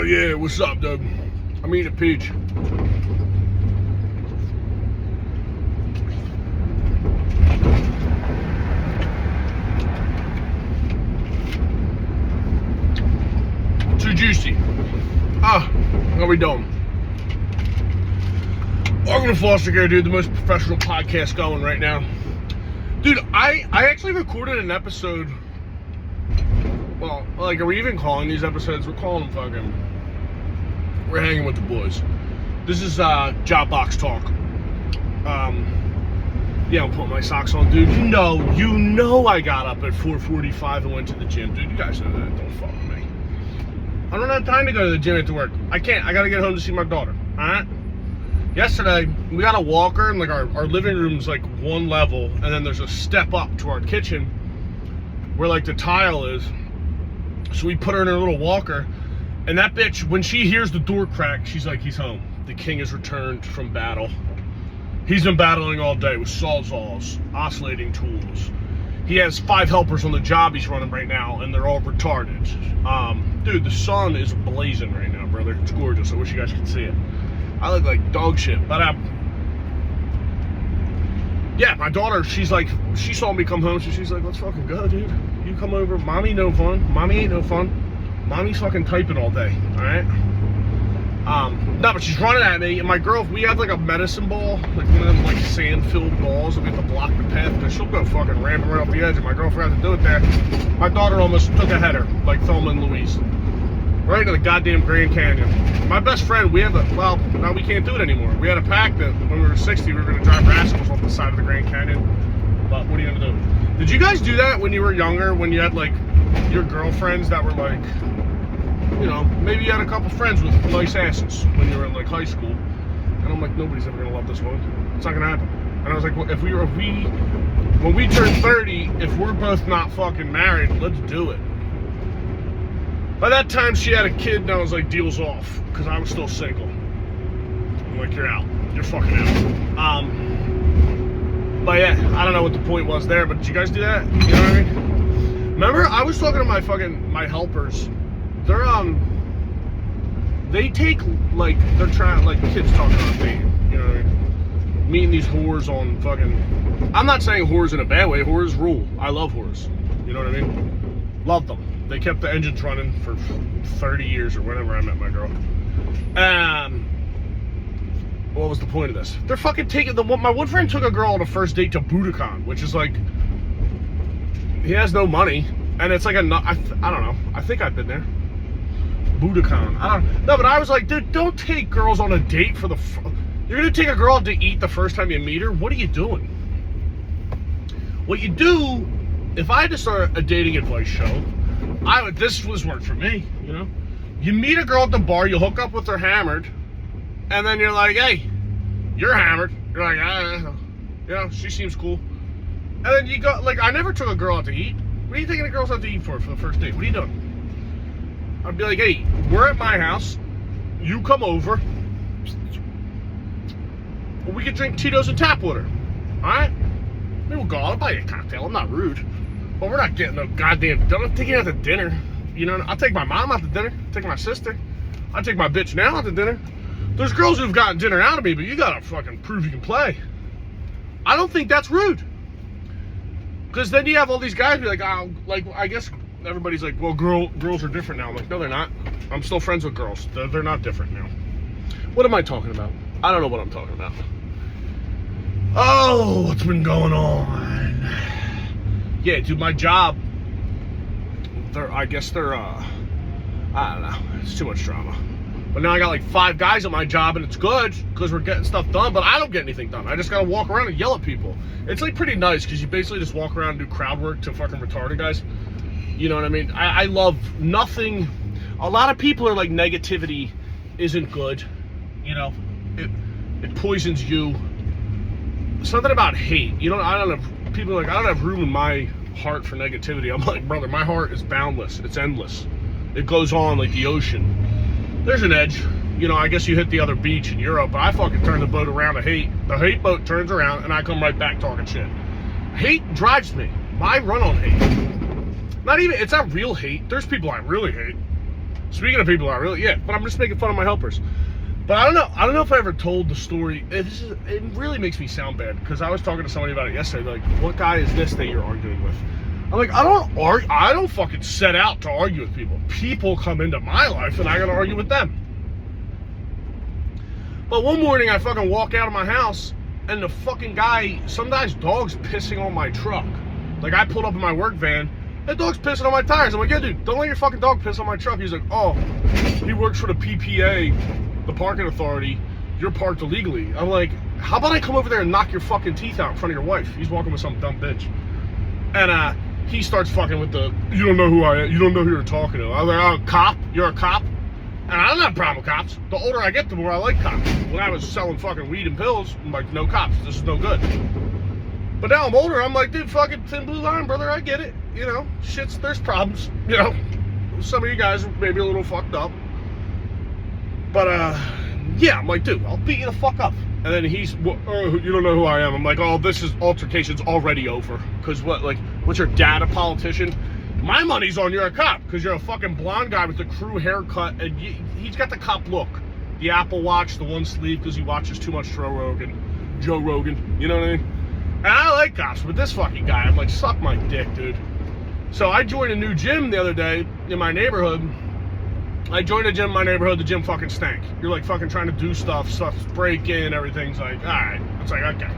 Oh yeah, what's up, Doug? I'm eating a peach. Too juicy. How we doing? Welcome to Foster Care, dude, the most professional podcast going right now. Dude, I actually recorded an episode. Well, like, are we even calling these episodes? We're calling them fucking... We're hanging with the boys. This is job box talk. Yeah, I'm putting my socks on, dude. You know I got up at 4:45 and went to the gym, dude. You guys know that. Don't fuck with me. I don't have time to go to the gym after work. I can't. I gotta get home to see my daughter. Alright? Yesterday, we got a walker, and like our living room's like one level, and then there's a step up to our kitchen where like the tile is. So we put her in her little walker, and that bitch, when she hears the door crack, she's like, he's home. The king has returned from battle. He's been battling all day with sawzalls, oscillating tools. He has 5 helpers on the job he's running right now, and they're all retarded. Dude, the sun is blazing right now, brother. It's gorgeous. I wish you guys could see it. I look like dog shit, but yeah, my daughter, she saw me come home, so she's like, let's fucking go, dude. You come over. Mommy no fun. Mommy ain't no fun. Mommy's fucking typing all day, alright? No, but she's running at me, and my girl, we have like a medicine ball, like one of them like sand-filled balls that we have to block the path, because she'll go fucking ramming right off the edge, and my girl forgot to do it there. My daughter almost took a header, like Thelma and Louise. Right into the goddamn Grand Canyon. My best friend, well, now we can't do it anymore. We had a pact that when we were 60, we were going to drive rascals off the side of the Grand Canyon. But what are you going to do? Did you guys do that when you were younger, when you had, like, your girlfriends that were, like, you know, maybe you had a couple friends with nice asses when you were in, like, high school. And I'm like, nobody's ever going to love this one. It's not going to happen. And I was like, well, when we turn 30, if we're both not fucking married, let's do it. By that time, she had a kid, and I was like, deal's off, because I was still single. I'm like, you're out. You're fucking out. But yeah, I don't know what the point was there, but did you guys do that? You know what I mean? Remember, I was talking to my helpers. They're, they take, like, they're trying, like, kids talking about dating, you know what I mean? Meeting these whores on fucking, I'm not saying whores in a bad way, whores rule. I love whores. You know what I mean? Love them. They kept the engines running for 30 years or whenever I met my girl. What was the point of this? They're fucking taking my one friend took a girl on a first date to Budokan, which is like, he has no money, and it's like I don't know. I think I've been there. Budokan. No, but I was like, dude, don't take girls on a date for you're gonna take a girl out to eat the first time you meet her? What are you doing? What you do, if I had to start a dating advice show, this was work for me, you know? You meet a girl at the bar, you hook up with her hammered, and then you're like, hey, you're hammered. You're like, you know, she seems cool. And then you go, like, I never took a girl out to eat. What are you taking a girl out to eat for the first date? What are you doing? I'd be like, hey, we're at my house. You come over. Well, we could drink Tito's and tap water. Alright? Maybe we'll go, I'll buy you a cocktail. I'm not rude. But we're not getting no goddamn, I'm taking out to dinner. You know, I'll take my mom out to dinner, take my sister. I'll take my bitch now out to dinner. There's girls who've gotten dinner out of me, but you gotta fucking prove you can play. I don't think that's rude. Because then you have all these guys be like, oh, like, I guess everybody's like, well, girls are different now. I'm like, no, they're not. I'm still friends with girls. They're not different now. What am I talking about? I don't know what I'm talking about. Oh, what's been going on? Yeah, dude, my job, I don't know, it's too much drama. But now I got like 5 guys at my job, and it's good, because we're getting stuff done, but I don't get anything done. I just gotta walk around and yell at people. It's like pretty nice, because you basically just walk around and do crowd work to fucking retarded guys. You know what I mean? I love nothing. A lot of people are like, negativity isn't good. You know, it poisons you. Something about hate. You know, I don't know. People are like, I don't have room in my heart for negativity. I'm like, brother, my heart is boundless. It's endless. It goes on like the ocean. There's an edge. You know, I guess you hit the other beach in Europe, but I fucking turn the boat around to hate. The hate boat turns around, and I come right back talking shit. Hate drives me. I run on hate. Not even, it's not real hate. There's people I really hate. Speaking of people I really, yeah, but I'm just making fun of my helpers. But I don't know if I ever told the story. It really makes me sound bad because I was talking to somebody about it yesterday. Like, what guy is this that you're arguing with? I'm like, I don't fucking set out to argue with people. People come into my life and I gotta argue with them. But one morning I fucking walk out of my house and the fucking some guy's dog's pissing on my truck. Like, I pulled up in my work van, that dog's pissing on my tires. I'm like, yeah, dude, don't let your fucking dog piss on my truck. He's like, oh, he works for the PPA, the parking authority. You're parked illegally. I'm like, how about I come over there and knock your fucking teeth out in front of your wife? He's walking with some dumb bitch. And he starts fucking with you don't know who I am. You don't know who you're talking to. I was like, oh, cop? You're a cop? And I don't have a problem with cops. The older I get, the more I like cops. When I was selling fucking weed and pills, I'm like, no cops. This is no good. But now I'm older. I'm like, dude, fucking thin blue line, brother. I get it. You know, there's problems. You know, some of you guys are maybe a little fucked up. But, yeah, I'm like, dude, I'll beat you the fuck up. And then he's, oh, you don't know who I am. I'm like, oh, altercation's already over. Because what's your dad, a politician? My money's on you're a cop, because you're a fucking blonde guy with the crew haircut, and he's got the cop look. The Apple Watch, the one sleeve, because he watches too much Joe Rogan, you know what I mean? And I like cops, but this fucking guy, I'm like, suck my dick, dude. So I joined a new gym the other day in my neighborhood. The gym fucking stank. You're like fucking trying to do stuff's breaking, everything's like, alright. It's like, okay.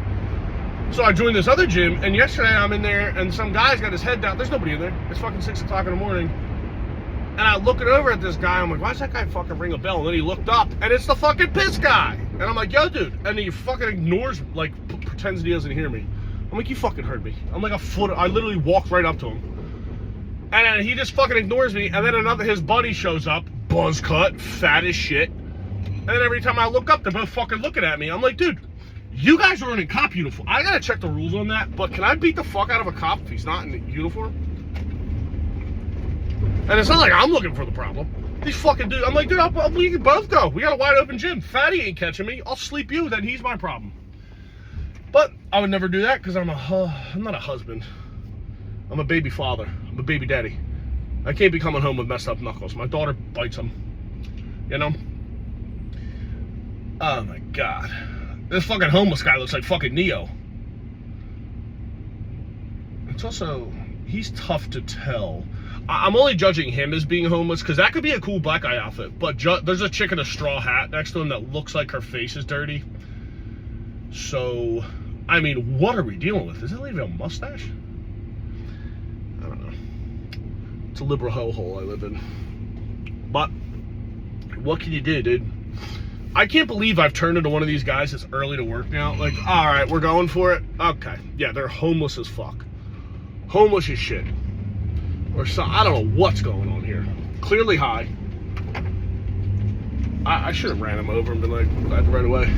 So I joined this other gym, and yesterday I'm in there, and some guy's got his head down. There's nobody in there. It's fucking 6 o'clock in the morning. And I'm looking over at this guy. I'm like, why does that guy fucking ring a bell? And then he looked up, and it's the fucking piss guy. And I'm like, yo, dude. And he fucking ignores, like, pretends he doesn't hear me. I'm like, you fucking heard me. I'm like I literally walked right up to him. And then he just fucking ignores me, and then his buddy shows up, buzz cut, fat as shit. And then every time I look up, they're both fucking looking at me. I'm like, dude, you guys are in cop uniform. I gotta check the rules on that, but can I beat the fuck out of a cop if he's not in uniform? And it's not like I'm looking for the problem. These fucking dudes, I'm like, dude, we can both go. We got a wide open gym. Fatty ain't catching me. I'll sleep you, then he's my problem. But I would never do that because I'm not a husband. I'm a baby father. I'm a baby daddy. I can't be coming home with messed up knuckles. My daughter bites them. You know? Oh my God. This fucking homeless guy looks like fucking Neo. It's also, he's tough to tell. I'm only judging him as being homeless because that could be a cool black guy outfit. But there's a chick in a straw hat next to him that looks like her face is dirty. So, I mean, what are we dealing with? Is it leaving a mustache? I don't know. It's a liberal hellhole I live in. But, what can you do, dude? I can't believe I've turned into one of these guys that's early to work now. Like, all right, we're going for it. Okay. Yeah, they're homeless as fuck. Homeless as shit. Or so, I don't know what's going on here. Clearly high. I should have ran him over and been like, right away.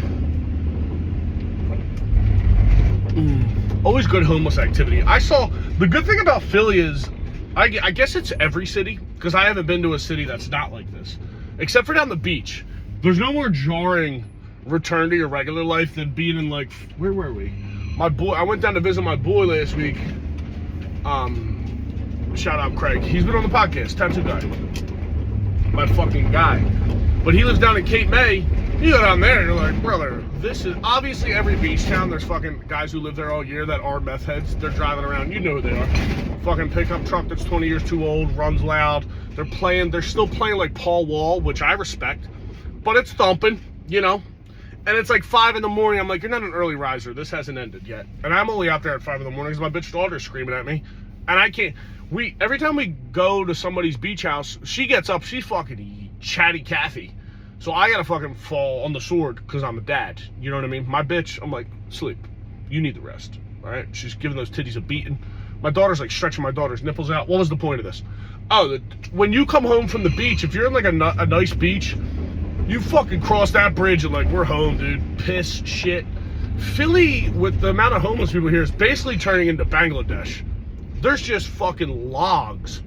Always good homeless activity. The good thing about Philly is, I guess it's every city, because I haven't been to a city that's not like this. Except for down the beach. There's no more jarring return to your regular life than being in, like, where were we? I went down to visit my boy last week. Shout out Craig. He's been on the podcast, tattoo guy. My fucking guy. But he lives down in Cape May. You go down there and you're like, brother, this is obviously every beach town. There's fucking guys who live there all year that are meth heads. They're driving around. You know who they are. Fucking pickup truck that's 20 years too old, runs loud. They're still playing like Paul Wall, which I respect. But it's thumping, you know? And it's like 5 in the morning. I'm like, you're not an early riser. This hasn't ended yet. And I'm only out there at 5 in the morning because my bitch daughter's screaming at me. And I can't. Every time we go to somebody's beach house, she gets up, she's fucking chatty Cathy. So I gotta fucking fall on the sword because I'm a dad. You know what I mean? My bitch, I'm like, sleep. You need the rest. All right? She's giving those titties a beating. My daughter's like stretching my daughter's nipples out. What was the point of this? Oh, when you come home from the beach, if you're in like a nice beach, you fucking cross that bridge and like, we're home, dude. Piss, shit. Philly, with the amount of homeless people here, is basically turning into Bangladesh. There's just fucking logs.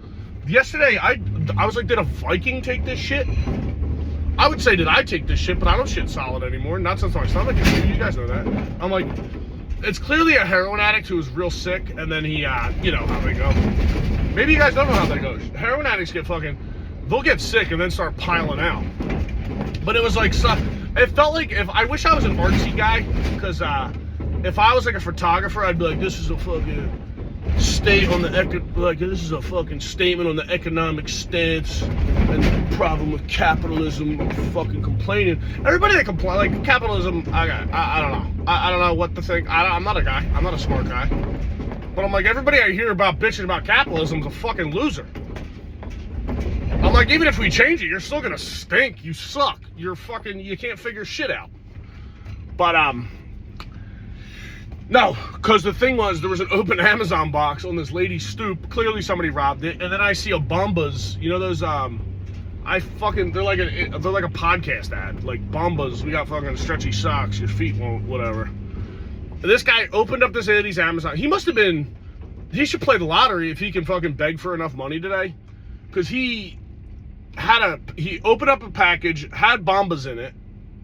Yesterday, I was like, did a Viking take this shit? I would say, did I take this shit? But I don't shit solid anymore. Not since my stomach is new. You guys know that. I'm like, it's clearly a heroin addict who was real sick, and then he, you know how they go. Maybe you guys don't know how that goes. Heroin addicts get fucking they'll get sick and then start piling out. But it was like, it felt like, I wish I was an artsy guy, because if I was like a photographer, I'd be like, this is a fucking this is a fucking statement on the economic stance and the problem with capitalism. I'm fucking complaining. Everybody that complains, like, capitalism, I don't know. I don't know what to think. I'm not a guy. I'm not a smart guy. But I'm like, everybody I hear about bitching about capitalism is a fucking loser. I'm like, even if we change it, you're still gonna stink. You suck. You can't figure shit out. But, no, because the thing was, there was an open Amazon box on this lady's stoop. Clearly somebody robbed it. And then I see a Bombas, you know those, they're like a podcast ad. Like, Bombas, we got fucking stretchy socks, your feet won't, whatever. And this guy opened up this lady's Amazon. He should play the lottery if he can fucking beg for enough money today. Because he opened up a package, had Bombas in it,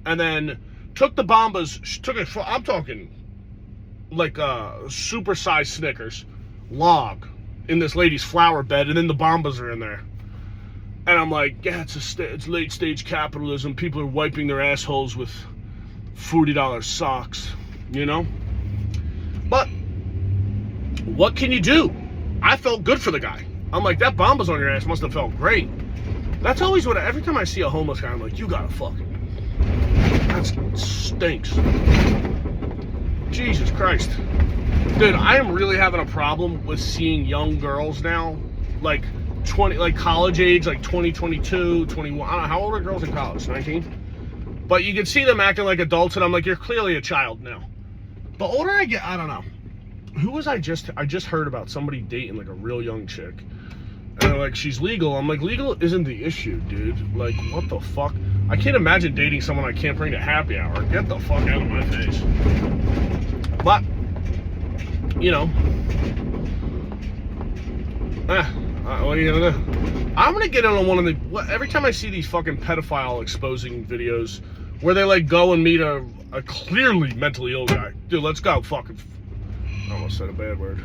and then took the Bombas, I'm talking like super-sized Snickers log in this lady's flower bed, and then the Bombas are in there. And I'm like, yeah, it's late-stage capitalism. People are wiping their assholes with $40 socks, you know? But what can you do? I felt good for the guy. I'm like, that Bombas on your ass must have felt great. That's always every time I see a homeless guy, I'm like, you gotta that stinks. Jesus Christ. Dude, I am really having a problem with seeing young girls now, like college age, like 20, 22, 21. I don't know, how old are girls in college? 19? But you can see them acting like adults, and I'm like, you're clearly a child now. The older I get, I don't know. Who was I just heard about somebody dating like a real young chick. And they're like, she's legal. I'm like, legal isn't the issue, dude. Like, what the fuck? I can't imagine dating someone I can't bring to happy hour. Get the fuck out of my face. But, you know, what are you gonna do? I'm gonna get on one of the, every time I see these fucking pedophile exposing videos where they like go and meet a clearly mentally ill guy. Dude, let's go. Fucking, I almost said a bad word.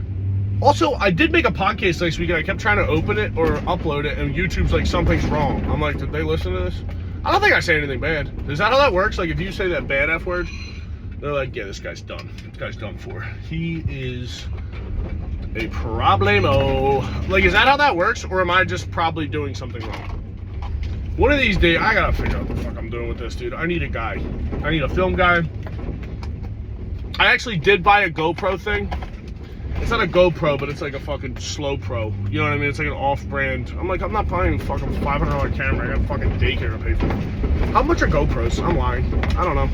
Also, I did make a podcast last week and I kept trying to open it or upload it, and YouTube's like, something's wrong. I'm like, did they listen to this? I don't think I say anything bad. Is that how that works? Like, if you say that bad F word, they're like, yeah, this guy's done. This guy's done for. He is a problemo. Like, is that how that works? Or am I just probably doing something wrong? One of these days, I gotta figure out what the fuck I'm doing with this, dude. I need a guy. I need a film guy. I actually did buy a GoPro thing. It's not a GoPro, but it's like a fucking slow pro. You know what I mean? It's like an off-brand. I'm like, I'm not buying a fucking $500 camera. I got fucking daycare to pay for. How much are GoPros? I'm lying. I don't know.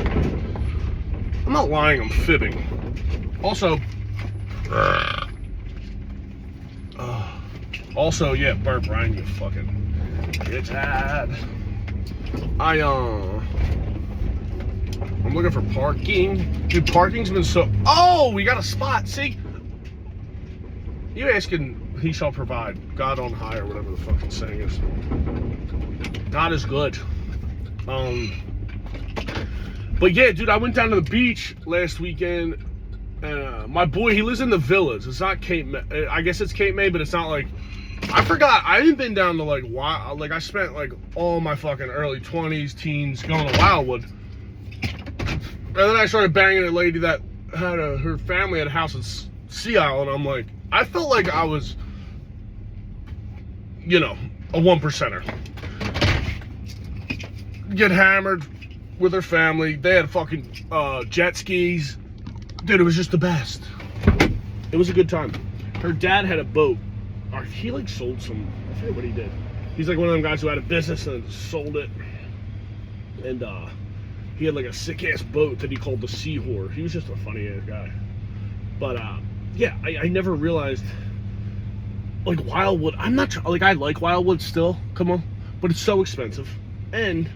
I'm not lying. I'm fibbing. Also, yeah, burp, Ryan, you fucking retard. I'm looking for parking. Dude, parking's been so... Oh, we got a spot. See? You asking, he shall provide. God on high, or whatever the fucking saying is. God is good. But yeah, dude, I went down to the beach last weekend. My boy, he lives in the Villas. It's not Cape May. I guess it's Cape May, but it's not like... I forgot. I haven't been down to like... Like, I spent like all my fucking early 20s, teens going to Wildwood. And then I started banging a lady that had her family had a house in Sea Island. I'm like... I felt like I was, you know, a 1%er. Get hammered with her family. They had fucking jet skis. Dude, it was just the best. It was a good time. Her dad had a boat. Or he like sold some, I forget what he did. He's like one of them guys who had a business and sold it. And he had like a sick ass boat that he called the Sea Whore. He was just a funny ass guy. But yeah, I never realized, like, Wildwood, I'm not, like, I like Wildwood still, come on, but it's so expensive, and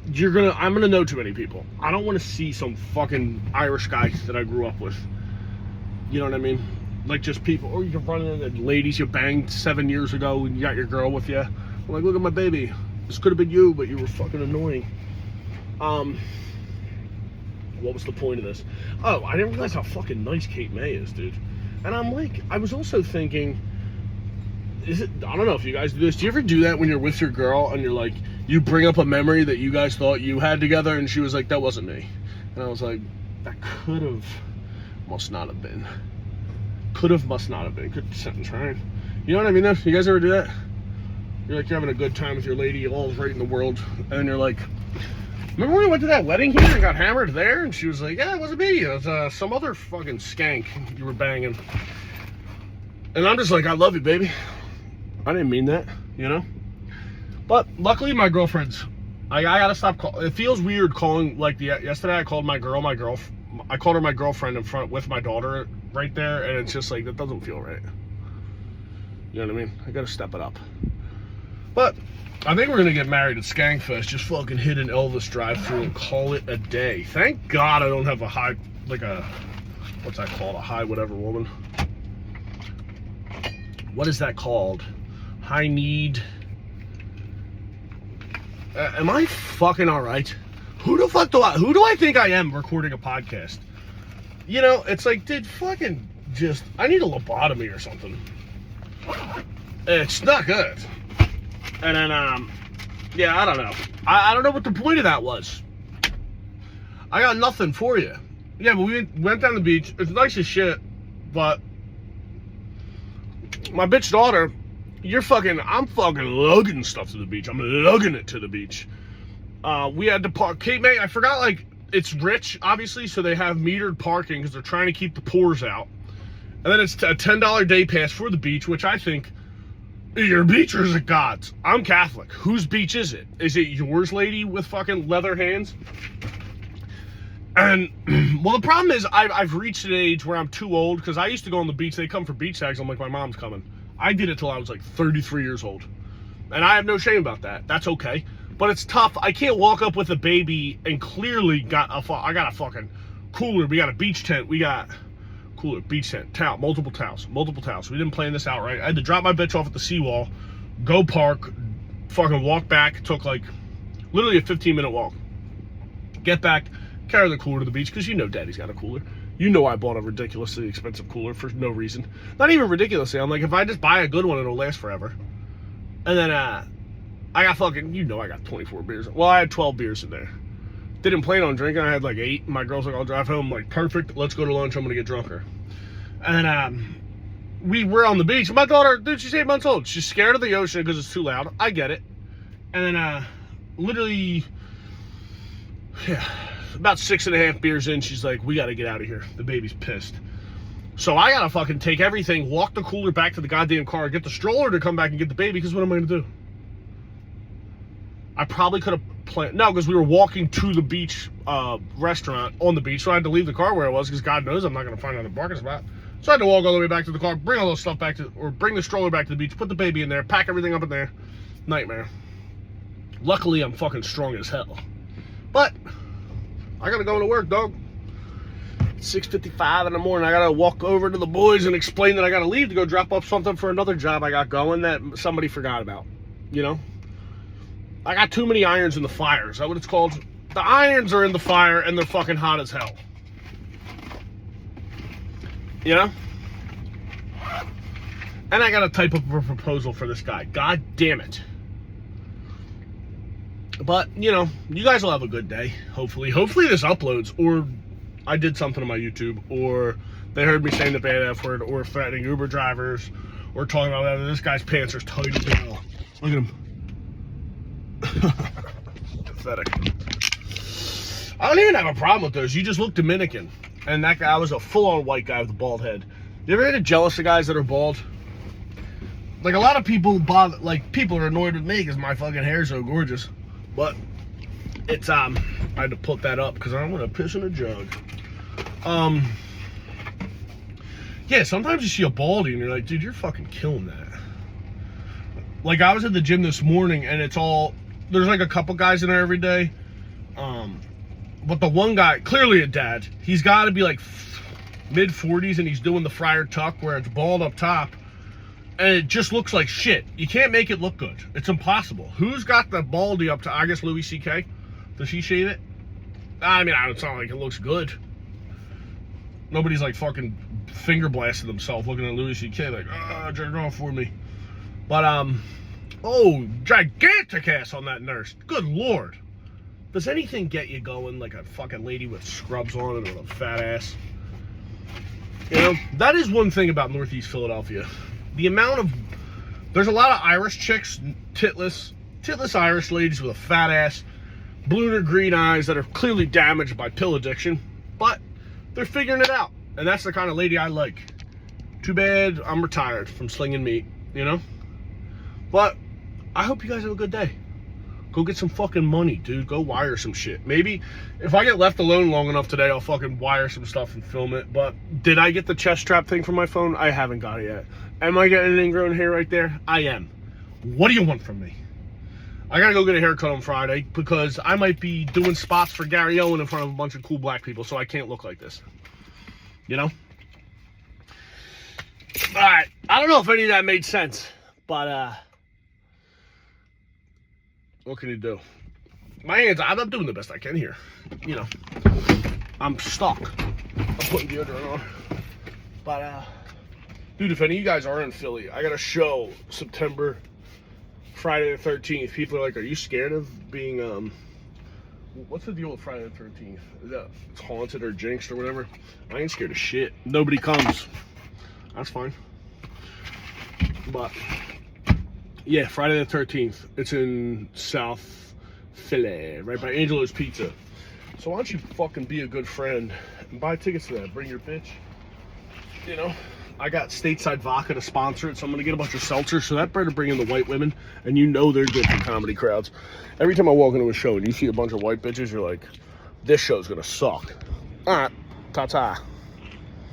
I'm gonna know too many people. I don't want to see some fucking Irish guy that I grew up with, you know what I mean, like, just people, or you can run into ladies you banged 7 years ago and you got your girl with you, I'm like, look at my baby, this could have been you, but you were fucking annoying. What was the point of this? Oh, I didn't realize how fucking nice Cape May is, dude. And I'm like, I was also thinking, is it? I don't know if you guys do this. Do you ever do that when you're with your girl and you're like, you bring up a memory that you guys thought you had together, and she was like, that wasn't me, and I was like, that could have, must not have been. Could have, must not have been. Good sentence, right? You know what I mean? Though? You guys ever do that? You're like, you're having a good time with your lady, all's right in the world, and you're like, remember when we went to that wedding here and got hammered there? And she was like, yeah, it wasn't me. It was some other fucking skank you were banging. And I'm just like, I love you, baby. I didn't mean that, you know? But luckily, my girlfriend's, I gotta stop it feels weird calling, like, yesterday I called my girl, I called her my girlfriend in front with my daughter right there, and it's just like, that doesn't feel right. You know what I mean? I gotta step it up. But I think we're gonna get married at Skankfest, just fucking hit an Elvis drive-thru and call it a day. Thank God I don't have a high, like a, what's that called? A high whatever woman. What is that called? High need. Am I fucking all right? Who do I think I am recording a podcast? You know, it's like, dude, fucking just, I need a lobotomy or something. It's not good. And then, yeah, I don't know. I don't know what the point of that was. I got nothing for you. Yeah, but we went down the beach. It's nice as shit, but my bitch daughter, I'm fucking lugging stuff to the beach. I'm lugging it to the beach. We had to park. Cape May, I forgot, like, it's rich, obviously, so they have metered parking because they're trying to keep the poors out. And then it's a $10 day pass for the beach, which I think, your beach or is it God's? I'm Catholic. Whose beach is it? Is it yours, lady, with fucking leather hands? And, well, the problem is I've reached an age where I'm too old, because I used to go on the beach. They come for beach tags. I'm like, my mom's coming. I did it till I was like 33 years old. And I have no shame about that. That's okay. But it's tough. I can't walk up with a baby and clearly I got a fucking cooler. We got a beach tent. We got cooler, beach tent, towel, multiple towels. We didn't plan this out right. I had to drop my bitch off at the seawall, go park, fucking walk back. It took like literally a 15-minute walk. Get back, carry the cooler to the beach, because you know daddy's got a cooler. You know I bought a ridiculously expensive cooler for no reason. Not even ridiculously. I'm like, if I just buy a good one, it'll last forever. And then I got fucking, you know I got 24 beers. Well, I had 12 beers in there. Didn't plan on drinking. I had like 8. My girl's like, I'll drive home. I'm like, perfect. Let's go to lunch. I'm going to get drunker. And then we were on the beach. My daughter, dude, she's 8 months old. She's scared of the ocean because it's too loud. I get it. And then literally, yeah, about 6.5 beers in, she's like, we got to get out of here. The baby's pissed. So I got to fucking take everything, walk the cooler back to the goddamn car, get the stroller to come back and get the baby, because what am I going to do? I probably could have planned, no, because we were walking to the beach restaurant on the beach, so I had to leave the car where it was, because God knows I'm not going to find another parking spot. So I had to walk all the way back to the car, bring all this stuff back to, or bring the stroller back to the beach, put the baby in there, pack everything up in there. Nightmare. Luckily, I'm fucking strong as hell. But I gotta go to work, dog. It's 6:55 in the morning. I gotta walk over to the boys and explain that I gotta leave to go drop off something for another job I got going that somebody forgot about. You know? I got too many irons in the fire. Is that what it's called? The irons are in the fire and they're fucking hot as hell. You know? And I gotta type up a proposal for this guy. God damn it. But, you know, you guys will have a good day, hopefully. Hopefully this uploads, or I did something on my YouTube, or they heard me saying the bad F word, or threatening Uber drivers, or talking about whether this guy's pants are tight as hell. Look at him. Pathetic. I don't even have a problem with those. You just look Dominican. And that guy was a full-on white guy with a bald head. You ever get jealous of guys that are bald? Like, a lot of people bother, like, people are annoyed with me because my fucking hair is so gorgeous. But it's I had to put that up because I don't want to piss in a jug. Yeah, sometimes you see a baldy and you're like, dude, you're fucking killing that. Like, I was at the gym this morning and it's all, there's like a couple guys in there every day. But the one guy, clearly a dad, he's got to be like mid-40s and he's doing the friar tuck where it's bald up top. And it just looks like shit. You can't make it look good. It's impossible. Who's got the baldy up to, I guess, Louis C.K.? Does he shave it? I mean, it's not like it looks good. Nobody's like fucking finger blasting themselves looking at Louis C.K. like, jerk off for me. But, oh, gigantic ass on that nurse. Good Lord. Does anything get you going like a fucking lady with scrubs on and with a fat ass? You know, that is one thing about Northeast Philadelphia. The amount of, there's a lot of Irish chicks, titless Irish ladies with a fat ass, blue or green eyes that are clearly damaged by pill addiction, but they're figuring it out. And that's the kind of lady I like. Too bad I'm retired from slinging meat, you know? But I hope you guys have a good day. Go get some fucking money, dude. Go wire some shit. Maybe if I get left alone long enough today, I'll fucking wire some stuff and film it. But did I get the chest strap thing from my phone? I haven't got it yet. Am I getting an ingrown hair right there? I am. What do you want from me? I gotta go get a haircut on Friday because I might be doing spots for Gary Owen in front of a bunch of cool black people, so I can't look like this. You know? Alright. I don't know if any of that made sense, but what can you do? My hands, I'm doing the best I can here. You know, I'm stuck. I'm putting deodorant on. But, dude, if any of you guys are in Philly, I got a show September, Friday the 13th. People are like, are you scared of being, what's the deal with Friday the 13th? Is that it's haunted or jinxed or whatever? I ain't scared of shit. Nobody comes. That's fine. But yeah, Friday the 13th. It's in South Philly, right by Angelo's Pizza. So why don't you fucking be a good friend and buy tickets to that? Bring your bitch. You know, I got Stateside Vodka to sponsor it, so I'm gonna get a bunch of seltzers. So that better bring in the white women, and you know they're good for comedy crowds. Every time I walk into a show and you see a bunch of white bitches, you're like, this show's gonna suck. All right, ta-ta.